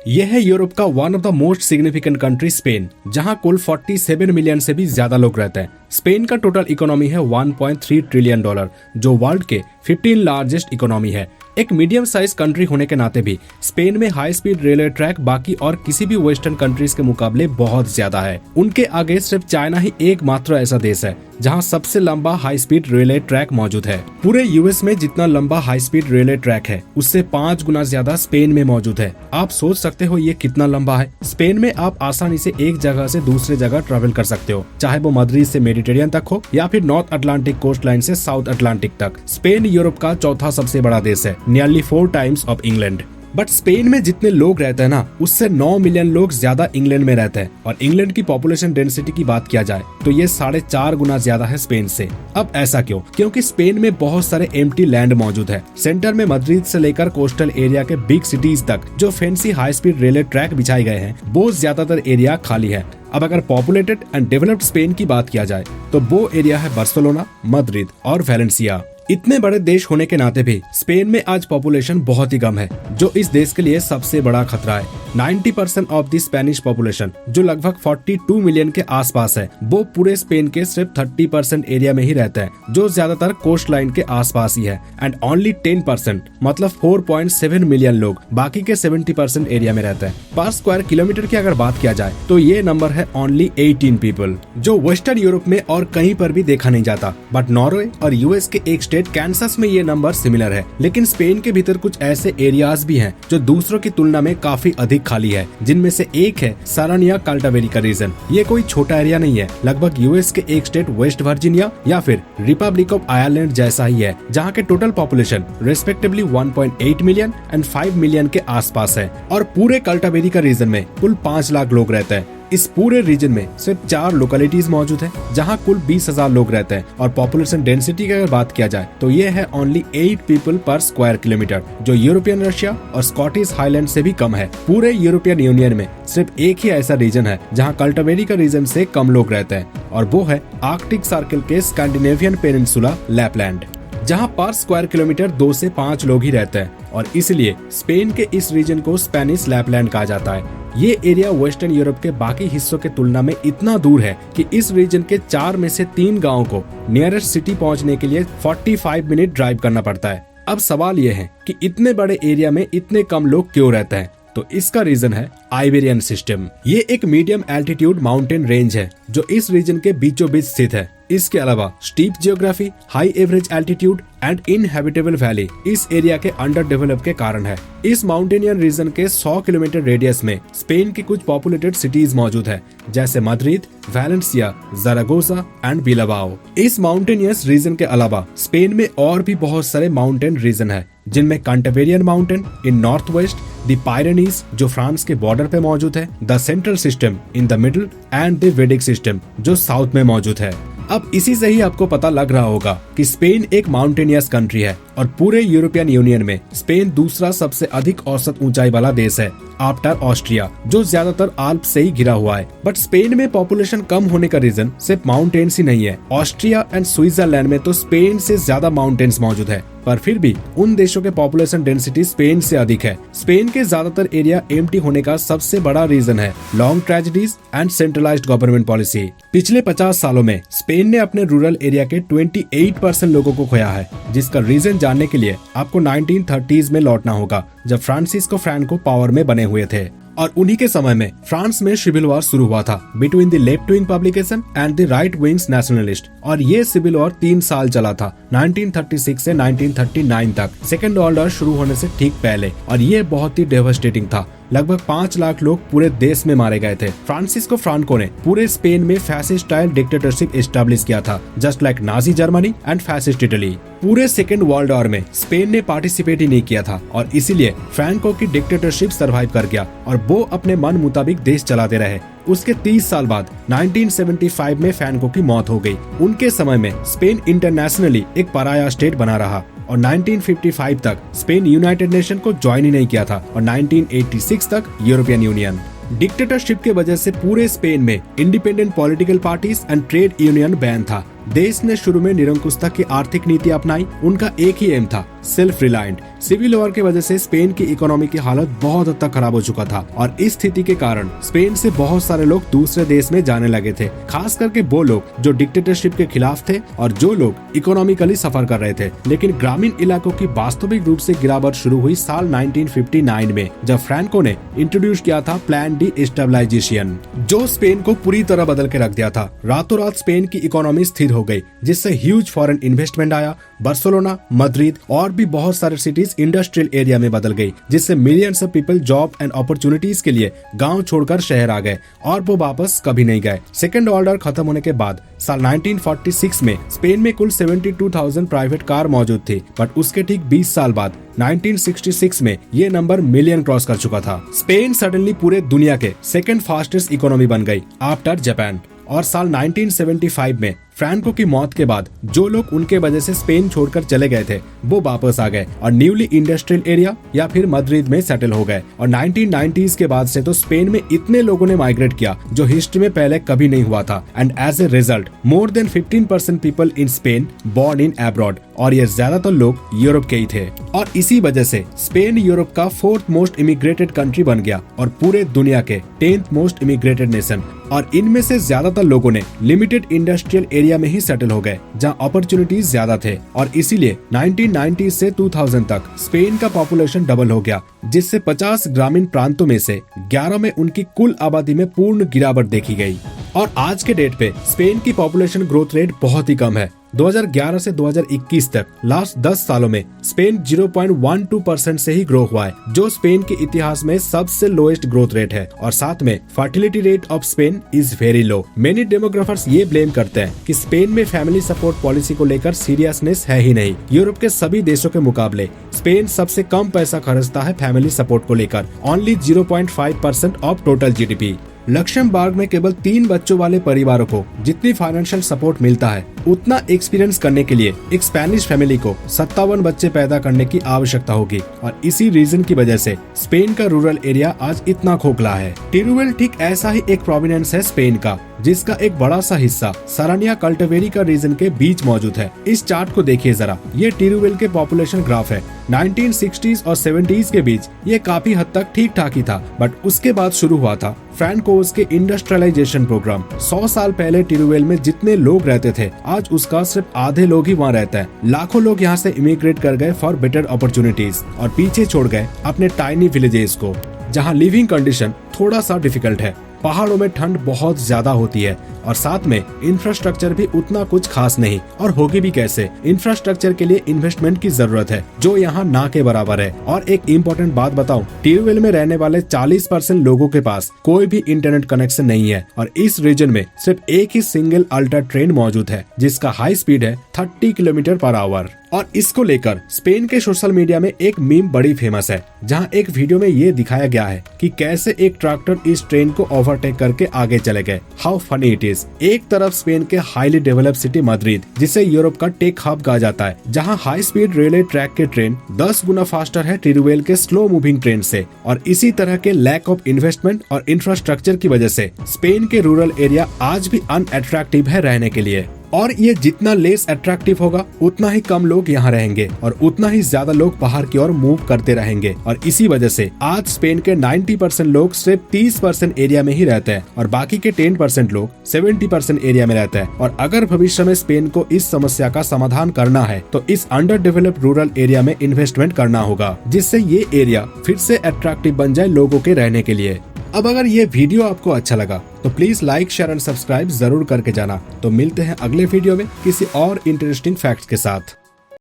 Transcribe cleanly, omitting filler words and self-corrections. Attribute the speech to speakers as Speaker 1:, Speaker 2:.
Speaker 1: यह है यूरोप का one of the most significant country Spain, जहां कुल 47 मिलियन से भी ज्यादा लोग रहते हैं। स्पेन का टोटल इकोनॉमी है $1.3 ट्रिलियन, जो वर्ल्ड के 15 लार्जेस्ट इकोनॉमी है। एक मीडियम साइज कंट्री होने के नाते भी स्पेन में हाई स्पीड रेलवे ट्रैक बाकी और किसी भी वेस्टर्न कंट्रीज के मुकाबले बहुत ज्यादा है। उनके आगे सिर्फ चाइना ही एकमात्र ऐसा देश है जहां सबसे लंबा हाई स्पीड रेलवे ट्रैक मौजूद है। पूरे यूएस में जितना लंबा हाई स्पीड रेलवे ट्रैक है उससे 5 गुना ज्यादा स्पेन में मौजूद है। आप सोच सकते हो ये कितना लंबा है। स्पेन में आप आसानी से एक जगह से दूसरे जगह ट्रैवल कर सकते हो, चाहे वो मद्रिद से मेडिटेरियन तक हो या फिर नॉर्थ अटलांटिक कोस्ट लाइन से साउथ अटलांटिक तक। स्पेन यूरोप का चौथा सबसे बड़ा देश है, nearly 4 times of England. But Spain में जितने लोग रहते हैं ना, उससे 9 मिलियन लोग ज्यादा इंग्लैंड में रहते हैं। और इंग्लैंड की पॉपुलेशन डेंसिटी की बात किया जाए तो ये 4.5 गुना ज्यादा है स्पेन से। अब ऐसा क्यों? क्योंकि स्पेन में बहुत सारे एम्प्टी लैंड मौजूद है। सेंटर में मद्रिद से लेकर कोस्टल एरिया के बिग सिटीज तक जो fancy high speed railway track बिछाए गए हैं, वो ज्यादातर एरिया खाली है। अब अगर पॉपुलेटेड एंड डेवलप्ड स्पेन की बात किया जाए तो वो एरिया है बार्सिलोना, मद्रिद और वेलेंसिया। इतने बड़े देश होने के नाते भी स्पेन में आज पॉपुलेशन बहुत ही कम है, जो इस देश के लिए सबसे बड़ा खतरा है। 90% ऑफ द स्पेनिश पॉपुलेशन, जो लगभग 42 मिलियन के आसपास है, वो पूरे स्पेन के सिर्फ 30% एरिया में ही रहता है, जो ज्यादातर कोस्ट लाइन के आसपास ही है। एंड ओनली 10% मतलब 4.7 मिलियन लोग बाकी के 70% एरिया में रहते हैं। पर स्क्वायर किलोमीटर की अगर बात किया जाए तो ये नंबर है ओनली 18 पीपल, जो वेस्टर्न यूरोप में और कहीं पर भी देखा नहीं जाता। बट नॉर्वे और यूएस के एक स्टेट कैंसस में ये नंबर सिमिलर है। लेकिन स्पेन के भीतर कुछ ऐसे एरियाज भी हैं जो दूसरों की तुलना में काफी अधिक खाली है, जिनमें से एक है सारानिया काल्टावेरी का रीजन। ये कोई छोटा एरिया नहीं है, लगभग यूएस के एक स्टेट वेस्ट वर्जीनिया या फिर रिपब्लिक ऑफ आयरलैंड जैसा ही है, जहाँ के total population respectively 1.8 million and 5 million के आसपास है। और पूरे काल्टावेरी का रीजन में कुल 5 लाख लोग रहते हैं। इस पूरे रीजन में सिर्फ 4 लोकेलिटीज मौजूद है जहां कुल 20,000 लोग रहते हैं। और पॉपुलेशन डेंसिटी की अगर बात किया जाए तो ये है ओनली 8 पीपल पर स्क्वायर किलोमीटर, जो यूरोपियन रशिया और स्कॉटिश हाईलैंड से भी कम है। पूरे यूरोपियन यूनियन में सिर्फ एक ही ऐसा रीजन है जहां काल्टावेरी का रीजन से कम लोग रहते हैं, और वो है आर्कटिक सर्कल के स्कैंडिनेवियन पेनिनसुला लैपलैंड, जहां पर स्क्वायर किलोमीटर 2 से 5 लोग ही रहते हैं। और इसलिए स्पेन के इस रीजन को स्पेनिश लैपलैंड कहा जाता है। ये एरिया वेस्टर्न यूरोप के बाकी हिस्सों के तुलना में इतना दूर है कि इस रीजन के 4 में से 3 गांवों को नियरेस्ट सिटी पहुंचने के लिए 45 मिनट ड्राइव करना पड़ता है। अब सवाल ये है कि इतने बड़े एरिया में इतने कम लोग क्यों रहते हैं? तो इसका रीजन है आइबेरियन सिस्टम। ये एक मीडियम एल्टीट्यूड माउंटेन रेंज है जो इस रीजन के बीचों बीच स्थित है। इसके अलावा steep geography, high average altitude and inhabitable valley इस एरिया के अंडर डेवलप के कारण है। इस माउंटेनियन रीजन के 100 किलोमीटर रेडियस में स्पेन की कुछ पॉपुलेटेड सिटीज मौजूद है, जैसे मद्रिद, वेलेंसिया, ज़रागोसा एंड बिलबाओ। इस माउंटेनियस रीजन के अलावा स्पेन में और भी बहुत सारे माउंटेन रीजन है, जिनमें Cantabrian mountain in north west, the Pyrenees जो फ्रांस के बॉर्डर पे मौजूद है, the central system in the middle and the Baetic system जो साउथ में मौजूद है। अब इसी से ही आपको पता लग रहा होगा कि स्पेन एक माउंटेनियस कंट्री है और पूरे यूरोपियन यूनियन में स्पेन दूसरा सबसे अधिक औसत ऊंचाई वाला देश है आफ्टर ऑस्ट्रिया, जो ज्यादातर आल्प से ही घिरा हुआ है। बट स्पेन में पॉपुलेशन कम होने का रीजन सिर्फ माउंटेन्स ही नहीं है। ऑस्ट्रिया एंड स्विट्जरलैंड में तो स्पेन से ज्यादा माउंटेन्स मौजूद है, पर फिर भी उन देशों के पॉपुलेशन डेंसिटी स्पेन से अधिक है। स्पेन के ज्यादातर एरिया एम्प्टी होने का सबसे बड़ा रीजन है long tragedies and centralised government policy. पिछले 50 सालों में स्पेन ने अपने रूरल एरिया के 28% लोगों को खोया है, जिसका रीजन जानने के लिए आपको 1930s में लौटना होगा, जब फ्रांसिस्को फ्रैंको पावर में बने हुए थे। और उन्हीं के समय में फ्रांस में सिविल वॉर शुरू हुआ था between the left wing publication and the right wings nationalist. और ये सिविल वॉर 3 साल चला था, 1936 से 1939 तक, सेकेंड वर्ल्ड वॉर शुरू होने से ठीक पहले। और ये बहुत ही डेवास्टेटिंग था। लगभग 5 लाख लोग पूरे देश में मारे गए थे। फ्रांसिस्को फ्रांको ने पूरे स्पेन में फैसिस्ट स्टाइल डिक्टेटरशिप एस्टैब्लिश किया था, just like Nazi Germany and fascist Italy. पूरे सेकेंड वर्ल्ड वॉर में स्पेन ने पार्टिसिपेट ही नहीं किया था और इसीलिए फ्रैंको की डिक्टेटरशिप सरवाइव कर गया और वो अपने मन मुताबिक देश चलाते रहे। उसके 30 साल बाद 1975 में फ्रैंको की मौत हो गई। उनके समय में स्पेन इंटरनेशनली एक पराया स्टेट बना रहा और 1955 तक स्पेन यूनाइटेड नेशन को ज्वाइन ही नहीं किया था और 1986 तक यूरोपियन यूनियन। डिक्टेटरशिप के वजह से पूरे स्पेन में independent political parties and trade union ban था। देश ने शुरू में निरंकुशता की आर्थिक नीति अपनाई। उनका एक ही एम था सेल्फ रिलायंट। सिविल वॉर की वजह से स्पेन की इकोनॉमी की हालत बहुत हद तक खराब हो चुका था और इस स्थिति के कारण स्पेन से बहुत सारे लोग दूसरे देश में जाने लगे थे, खास करके वो लोग जो डिक्टेटरशिप के खिलाफ थे और जो लोग इकोनॉमिकली सफर कर रहे थे। लेकिन ग्रामीण इलाकों की वास्तविक रूप से गिरावट शुरू हुई साल 1959 में, जब फ्रैंको ने इंट्रोड्यूस किया था प्लान डी स्टेबलाइजेशन, जो स्पेन को पूरी तरह बदल के रख दिया था। रातों रात स्पेन की इकोनॉमी स्थिर हो गई, जिससे ह्यूज फॉरेन इन्वेस्टमेंट आया। बार्सिलोना, मद्रिद और भी बहुत सारे सिटीज इंडस्ट्रियल एरिया में बदल गई, जिससे millions of people job and opportunities के लिए गांव छोड़कर शहर आ गए और वो वापस कभी नहीं गए। सेकेंड वर्ल्ड वॉर खत्म होने के बाद साल 1946 में स्पेन में कुल 72,000 प्राइवेट कार मौजूद थी, बट उसके ठीक 20 साल बाद 1966 में ये नंबर मिलियन क्रॉस कर चुका था। स्पेन सडनली पूरे दुनिया के सेकेंड फास्टेस्ट इकोनॉमी बन गई आफ्टर जापान। और साल 1975 में फ्रैंको की मौत के बाद जो लोग उनके वजह से स्पेन छोड़कर चले गए थे वो वापस आ गए और न्यूली इंडस्ट्रियल एरिया या फिर मद्रिद में सेटल हो गए। और 1990s के बाद से तो स्पेन में इतने लोगों ने माइग्रेट किया जो हिस्ट्री में पहले कभी नहीं हुआ था। And as a result more than 15% people in Spain born in abroad, और ये ज्यादातर लोग यूरोप के ही थे। और इसी वजह से स्पेन यूरोप का 4th मोस्ट इमिग्रेटेड कंट्री बन गया और पूरे दुनिया के 10th मोस्ट इमिग्रेटेड नेशन। और इनमें से ज्यादातर लोगों ने लिमिटेड इंडस्ट्रियल एरिया में ही सेटल हो गए जहां अपॉर्चुनिटीज ज्यादा थे। और इसीलिए 1990 से 2000 तक स्पेन का पॉपुलेशन डबल हो गया, जिससे 50 ग्रामीण प्रांतों में से 11 में उनकी कुल आबादी में पूर्ण गिरावट देखी गई। और आज के डेट पे स्पेन की पॉपुलेशन ग्रोथ रेट बहुत ही कम है। 2011 से 2021 तक लास्ट 10 सालों में स्पेन 0.12% से ही ग्रो हुआ है, जो स्पेन के इतिहास में सबसे लोएस्ट ग्रोथ रेट है। और साथ में fertility rate of Spain is very low. Many demographers ये ब्लेम करते हैं कि स्पेन में फैमिली सपोर्ट पॉलिसी को लेकर सीरियसनेस है ही नहीं। यूरोप के सभी देशों के मुकाबले स्पेन सबसे कम पैसा खर्चता है फैमिली सपोर्ट को लेकर, only 0.5% of total GDP। Luxembourg में केवल 3 बच्चों वाले परिवारों को जितनी फाइनेंशियल सपोर्ट मिलता है उतना एक्सपीरियंस करने के लिए एक स्पेनिश फैमिली को 57 बच्चे पैदा करने की आवश्यकता होगी। और इसी रीजन की वजह से स्पेन का रूरल एरिया आज इतना खोखला है। टिरुवेल ठीक ऐसा ही एक प्रोविडेंस है स्पेन का, जिसका एक बड़ा सा हिस्सा सरानिया कल्टावेरिका रीजन के बीच मौजूद है। इस चार्ट को देखिए जरा, ये टिरुवेल के पॉपुलेशन ग्राफ है। 1960s और 70s के बीच ये काफी हद तक ठीक ठाक ही था, बट उसके बाद शुरू हुआ था फ्रैंकोस के इंडस्ट्रियलाइजेशन प्रोग्राम। 100 साल पहले टिरुवेल में जितने लोग रहते थे आज उसका सिर्फ आधे लोग ही वहाँ रहते हैं। लाखों लोग यहाँ से इमिग्रेट कर गए फॉर बेटर अपॉर्चुनिटीज और पीछे छोड़ गए अपने टाइनी विलेजेस को, जहाँ लिविंग कंडीशन थोड़ा सा डिफिकल्ट है। पहाड़ों में ठंड बहुत ज्यादा होती है और साथ में इंफ्रास्ट्रक्चर भी उतना कुछ खास नहीं, और होगी भी कैसे। इंफ्रास्ट्रक्चर के लिए इन्वेस्टमेंट की जरूरत है जो यहाँ ना के बराबर है। और एक इम्पोर्टेंट बात बताऊं, टिरुवेल में रहने वाले 40% लोगों के पास कोई भी इंटरनेट कनेक्शन नहीं है और इस रीजन में सिर्फ एक ही सिंगल अल्ट्रा ट्रेन मौजूद है जिसका हाई स्पीड है 30 किलोमीटर पर आवर। और इसको लेकर स्पेन के सोशल मीडिया में एक मीम बड़ी फेमस है, जहां एक वीडियो में ये दिखाया गया है कि कैसे एक ट्रैक्टर इस ट्रेन को ओवरटेक करके आगे चले गए। How funny it is. एक तरफ स्पेन के हाईली डेवलप सिटी मद्रिद, जिसे यूरोप का टेक हब कहा जाता है, जहां हाई स्पीड रेलवे ट्रैक के ट्रेन 10 गुना फास्टर है टिरुवेल के स्लो मूविंग ट्रेन से। और इसी तरह के लैक ऑफ इन्वेस्टमेंट और इंफ्रास्ट्रक्चर की वजह से स्पेन के रूरल एरिया आज भी अनअट्रैक्टिव है रहने के लिए। और ये जितना लेस अट्रैक्टिव होगा उतना ही कम लोग यहाँ रहेंगे और उतना ही ज्यादा लोग बाहर की ओर मूव करते रहेंगे। और इसी वजह से आज स्पेन के 90% लोग सिर्फ 30% एरिया में ही रहते हैं और बाकी के 10% लोग 70% एरिया में रहते हैं। और अगर भविष्य में स्पेन को इस समस्या का समाधान करना है तो इस अंडर डेवलप्ड रूरल एरिया में इन्वेस्टमेंट करना होगा, जिससे ये एरिया फिर से अट्रैक्टिव बन जाए लोगों के रहने के लिए। अब अगर ये वीडियो आपको अच्छा लगा तो please like, share and subscribe जरूर करके जाना। तो मिलते हैं अगले वीडियो में किसी और इंटरेस्टिंग फैक्ट्स के साथ।